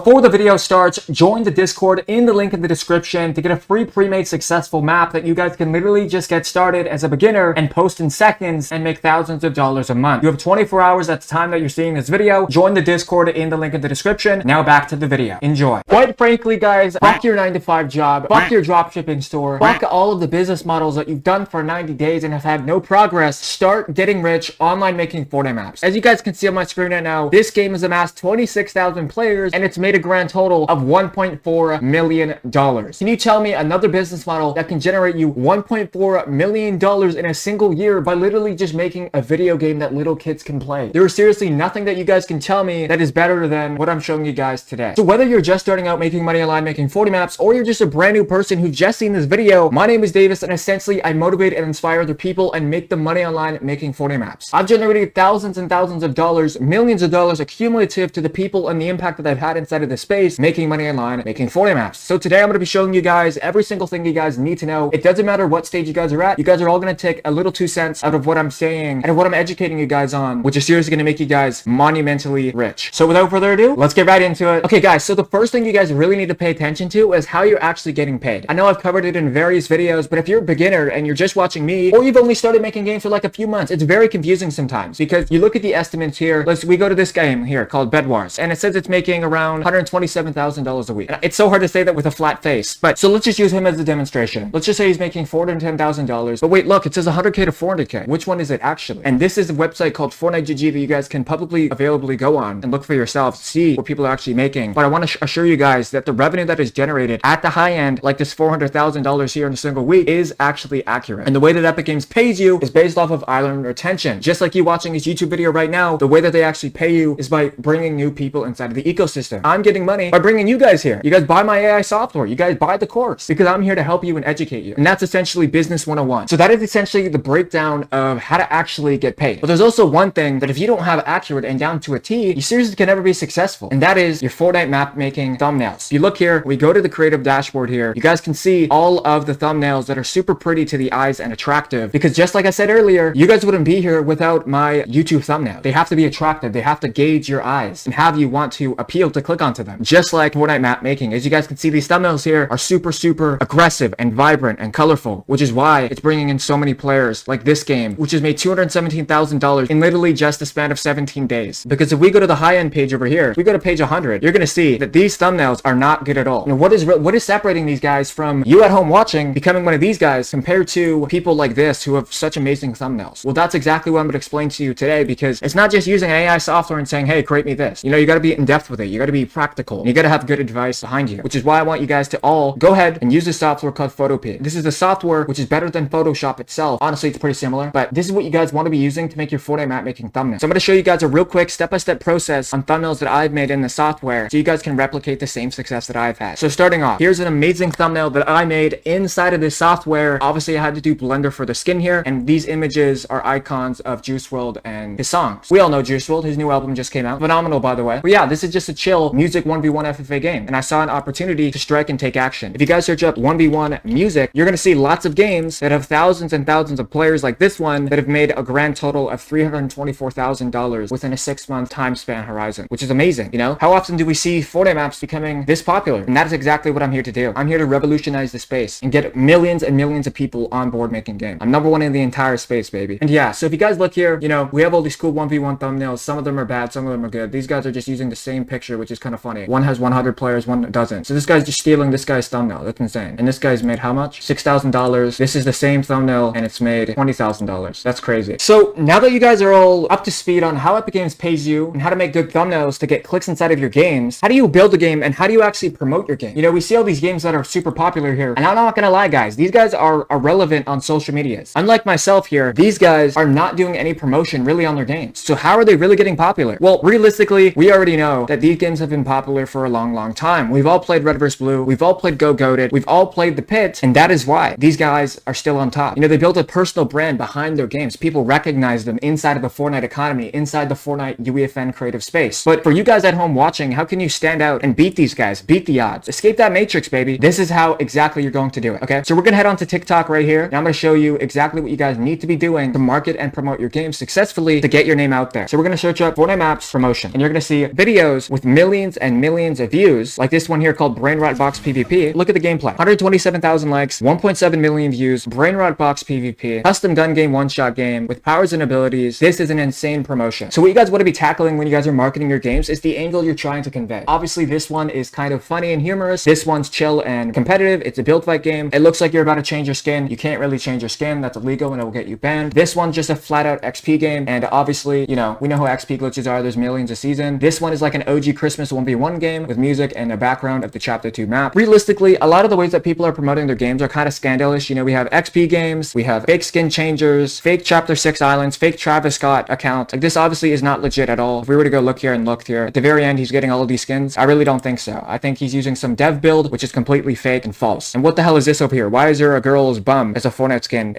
Before the video starts, join the Discord in the link in the description to get a free pre-made successful map that you guys can literally just get started as a beginner and post in seconds and make thousands of dollars a month. You have 24 hours at the time that you're seeing this video. Join the Discord in the link in the description. Now back to the video. Enjoy. Quite frankly, guys, fuck your 9-to-5 job, fuck your dropshipping store, fuck all of the business models that you've done for 90 days and have had no progress. Start getting rich online making Fortnite maps. As you guys can see on my screen right now, this game has amassed 26,000 players and it's made a grand total of $1.4 million. Can you tell me another business model that can generate you $1.4 million in a single year by literally just making a video game that little kids can play? There is seriously nothing that you guys can tell me that is better than what I'm showing you guys today. So whether you're just starting out making money online making 40 maps, or you're just a brand new person who's just seen this video, my name is Davis, and essentially I motivate and inspire other people and make them money online making 40 maps. I've generated thousands and thousands of dollars, millions of dollars accumulative to the people and the impact that I've had inside of this space making money online making 40 maps. So today I'm going to be showing you guys every single thing you guys need to know. It doesn't matter what stage you guys are at. You guys are all going to take a little 2 cents out of what I'm saying and what I'm educating you guys on, which is seriously going to make you guys monumentally rich. So without further ado, let's get right into it. Okay guys, so the first thing you guys really need to pay attention to is how you're actually getting paid. I know I've covered it in various videos, but if you're a beginner and you're just watching me, or you've only started making games for like a few months, it's very confusing sometimes because you look at the estimates here. We go to this game here called Bed Wars, and it says it's making around $127,000 a week. And it's so hard to say that with a flat face, but so let's just use him as a demonstration. Let's just say he's making $410,000, but wait, look, it says 100K to 400K. Which one is it actually? And this is a website called Fortnite GG that you guys can publicly availably go on and look for yourselves, see what people are actually making. But I want to assure you guys that the revenue that is generated at the high end, like this $400,000 here in a single week, is actually accurate. And the way that Epic Games pays you is based off of island retention. Just like you watching this YouTube video right now, the way that they actually pay you is by bringing new people inside of the ecosystem. I'm getting money by bringing you guys here. You guys buy my AI software. You guys buy the course because I'm here to help you and educate you. And that's essentially business 101. So that is essentially the breakdown of how to actually get paid. But there's also one thing that if you don't have accurate and down to a T, you seriously can never be successful. And that is your Fortnite map making thumbnails. If you look here, we go to the creative dashboard here. You guys can see all of the thumbnails that are super pretty to the eyes and attractive, because just like I said earlier, you guys wouldn't be here without my YouTube thumbnail. They have to be attractive. They have to gauge your eyes and have you want to appeal to click onto them. Just like Fortnite map making. As you guys can see, these thumbnails here are super aggressive and vibrant and colorful, which is why it's bringing in so many players like this game, which has made $217,000 in literally just the span of 17 days. Because if we go to the high end page over here, if we go to page 100, you're going to see that these thumbnails are not good at all. You know, what is separating these guys from you at home watching becoming one of these guys compared to people like this who have such amazing thumbnails? Well, that's exactly what I'm going to explain to you today, because it's not just using AI software and saying, hey, create me this. You know, you got to be in depth with it. You got to be practical. And you got to have good advice behind you, which is why I want you guys to all go ahead and use this software called Photopea. This is the software which is better than Photoshop itself. Honestly, it's pretty similar, but this is what you guys want to be using to make your Fortnite map making thumbnails. So I'm going to show you guys a real quick step-by-step process on thumbnails that I've made in the software so you guys can replicate the same success that I've had. So starting off, here's an amazing thumbnail that I made inside of this software. Obviously, I had to do blender for the skin here, and these images are icons of Juice WRLD and his songs. We all know Juice WRLD. His new album just came out. Phenomenal, by the way. But yeah, this is just a chill music 1v1 FFA game, and I saw an opportunity to strike and take action. If you guys search up 1v1 music, you're going to see lots of games that have thousands and thousands of players like this one that have made a grand total of $324,000 within a 6-month time span horizon, which is amazing. You know, how often do we see Fortnite maps becoming this popular? And that is exactly what I'm here to do. I'm here to revolutionize the space and get millions and millions of people on board making games. I'm number one in the entire space, baby. And yeah, so if you guys look here, you know, we have all these cool 1v1 thumbnails. Some of them are bad, some of them are good. These guys are just using the same picture, which is kind of funny. One has 100 players, one doesn't. So this guy's just stealing this guy's thumbnail. That's insane. And this guy's made how much? $6,000. This is the same thumbnail and it's made $20,000. That's crazy. So now that you guys are all up to speed on how Epic Games pays you and how to make good thumbnails to get clicks inside of your games, how do you build a game and how do you actually promote your game? You know, we see all these games that are super popular here, and I'm not gonna lie, guys, these guys are irrelevant on social medias. Unlike myself here, these guys are not doing any promotion really on their games. So how are they really getting popular? Well, realistically, we already know that these games have been popular for a long time. We've all played Red vs. Blue, we've all played Go Goated, we've all played The Pit, and that is why these guys are still on top. You know, they built a personal brand behind their games. People recognize them inside of the Fortnite economy, inside the Fortnite UEFN creative space. But for you guys at home watching, how can you stand out and beat these guys, beat the odds, escape that matrix, baby? This is how exactly you're going to do it, okay? So we're gonna head on to TikTok right here. Now I'm gonna show you exactly what you guys need to be doing to market and promote your game successfully to get your name out there. So we're gonna search up Fortnite Maps promotion, and you're gonna see videos with millions millions and millions of views, like this one here called Brain Rot Box PvP. Look at the gameplay. 127,000 likes, 1.7 million views, Brain Rot Box PvP, custom gun game, one-shot game with powers and abilities. This is an insane promotion. So what you guys want to be tackling when you guys are marketing your games is the angle you're trying to convey. Obviously, this one is kind of funny and humorous. This one's chill and competitive. It's a build fight game. It looks like you're about to change your skin. You can't really change your skin. That's illegal and it will get you banned. This one's just a flat out XP game. And obviously, you know, we know how XP glitches are. There's millions a season. This one is like an OG Christmas 1v1 game with music and a background of the chapter 2 map. Realistically, a lot of the ways that people are promoting their games are kind of scandalous. You know, we have XP games, we have fake skin changers, fake chapter 6 islands, fake Travis Scott account. Like, this obviously is not legit at all. If we were to go look here and look here, at the very end, he's getting all of these skins. I really don't think so. I think he's using some dev build, which is completely fake and false. And what the hell is this over here? Why is there a girl's bum as a Fortnite skin?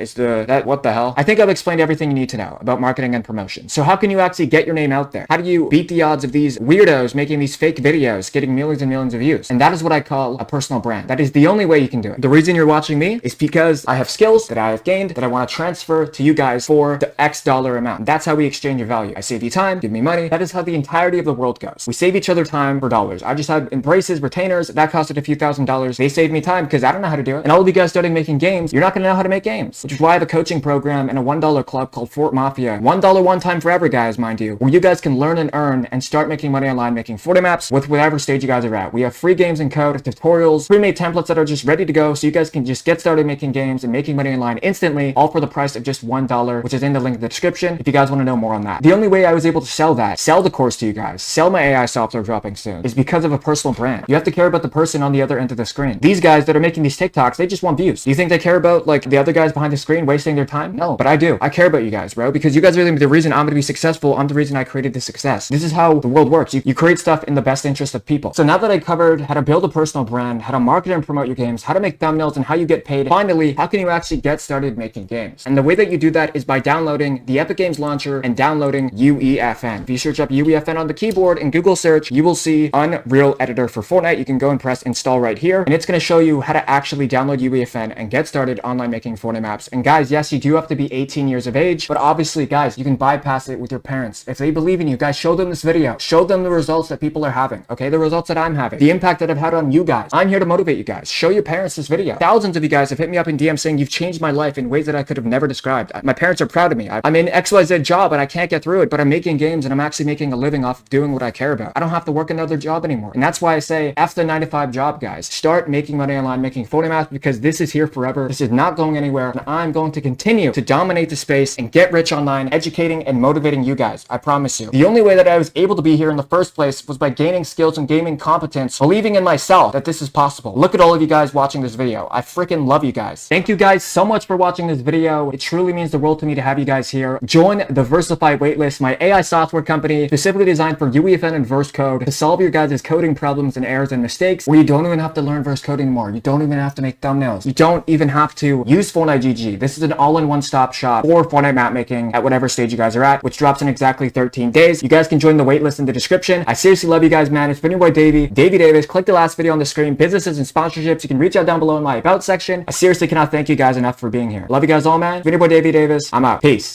What the hell? I think I've explained everything you need to know about marketing and promotion. So how can you actually get your name out there? How do you beat the odds of these weirdos making these fake videos, getting millions and millions of views? And that is what I call a personal brand. That is the only way you can do it. The reason you're watching me is because I have skills that I have gained that I want to transfer to you guys for the X dollar amount. That's how we exchange your value. I save you time, give me money. That is how the entirety of the world goes. We save each other time for dollars. I just had braces, retainers, that costed a few $1,000s. They saved me time because I don't know how to do it. And all of you guys starting making games, you're not going to know how to make games. Which is why I have a coaching program and a $1 club called Fort Mafia. $1 one time forever, guys, mind you, where you guys can learn and earn and start making money online, making Fortnite maps with whatever stage you guys are at. We have free games and code, tutorials, pre-made templates that are just ready to go so you guys can just get started making games and making money online instantly, all for the price of just $1, which is in the link in the description if you guys want to know more on that. The only way I was able to sell the course to you guys, sell my AI software dropping soon, is because of a personal brand. You have to care about the person on the other end of the screen. These guys that are making these TikToks, they just want views. Do you think they care about like the other guys behind the screen wasting their time? No, but I do. I care about you guys, bro, because you guys are the reason I'm going to be successful. I'm the reason I created this success. This is how the world works. You create stuff in the best interest of people. So now that I covered how to build a personal brand, how to market and promote your games, how to make thumbnails, and how you get paid, finally, how can you actually get started making games? And the way that you do that is by downloading the Epic Games Launcher and downloading UEFN. If you search up UEFN on the keyboard in Google search, you will see Unreal Editor for Fortnite. You can go and press install right here, and it's going to show you how to actually download UEFN and get started online making Fortnite maps. And guys, yes, you do have to be 18 years of age, but obviously, guys, you can bypass it with your parents. If they believe in you, guys, show them this video. Show them the results that people are having, okay? The results that I'm having, the impact that I've had on you guys. I'm here to motivate you guys. Show your parents this video. Thousands of you guys have hit me up in DM saying you've changed my life in ways that I could have never described. My parents are proud of me. I'm in XYZ job and I can't get through it, but I'm making games and I'm actually making a living off of doing what I care about. I don't have to work another job anymore. And that's why I say F the 9-to-5 job, guys. Start making money online, making Fortnite maps, because this is here forever. This is not going anywhere. And I'm going to continue to dominate the space and get rich online, educating and motivating you guys. I promise you. The only way that I was able to be here in the first place was by gaining skills and gaming competence, believing in myself that this is possible. Look at all of you guys watching this video. I freaking love you guys. Thank you guys so much for watching this video. It truly means the world to me to have you guys here. Join the Verseify waitlist, my AI software company specifically designed for UEFN and verse code to solve your guys' coding problems and errors and mistakes, where you don't even have to learn verse coding anymore. You don't even have to make thumbnails. You don't even have to use Fortnite GG. This is an all-in-one stop shop for Fortnite map making at whatever stage you guys are at, which drops in exactly 13 days. You guys can join the waitlist in the description. I seriously love you guys, man. It's been your boy Davey Davis. Click the last video on the screen. Businesses and sponsorships. You can reach out down below in my about section. I seriously cannot thank you guys enough for being here. Love you guys all, man. It's been your boy Davey Davis. I'm out. Peace.